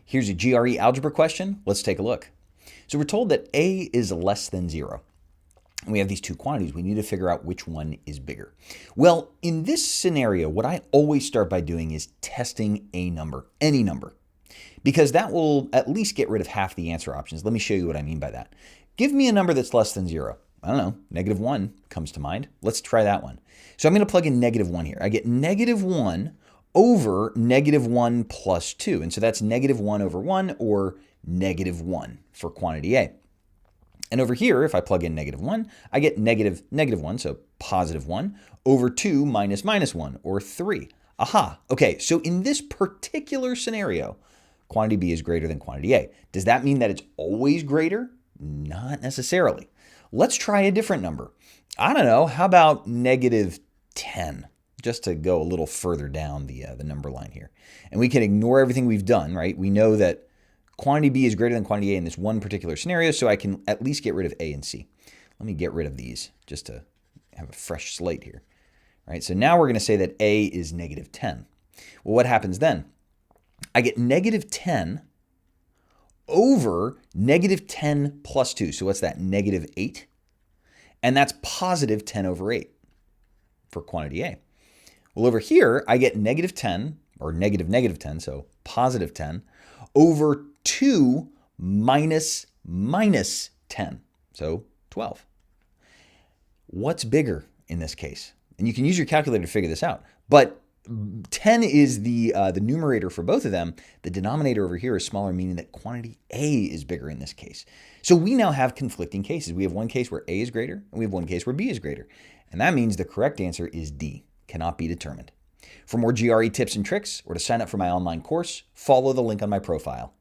Here's a GRE algebra question. Let's take a look. So we're told that A is less than 0. And we have these two quantities. We need to figure out which one is bigger. Well, in this scenario, what I always start by doing is testing a number, any number, because that will at least get rid of half the answer options. Let me show you what I mean by that. Give me a number that's less than 0. I don't know, -1 comes to mind. Let's try that one. So I'm going to plug in -1 here. I get -1 over -1 plus 2. And so that's -1 over 1 or -1 for quantity A. And over here, if I plug in -1, I get -1, so +1, over 2 minus -1, or 3. Aha, okay, so in this particular scenario, quantity B is greater than quantity A. Does that mean that it's always greater? Not necessarily. Let's try a different number. I don't know, how about -10? Just to go a little further down the number line here. And we can ignore everything we've done, right? We know that quantity B is greater than quantity A in this one particular scenario, so I can at least get rid of A and C. Let me get rid of these just to have a fresh slate here. All right, so now we're going to say that A is -10. Well, what happens then? I get -10 over -10 plus 2. So what's that? -8. And that's +10 over 8 for quantity A. Well, over here, I get -10, or -10, so +10, over 2 minus -10, so 12. What's bigger in this case? And you can use your calculator to figure this out. But 10 is the numerator for both of them. The denominator over here is smaller, meaning that quantity A is bigger in this case. So we now have conflicting cases. We have one case where A is greater, and we have one case where B is greater. And that means the correct answer is D, cannot be determined. For more GRE tips and tricks, or to sign up for my online course, follow the link on my profile.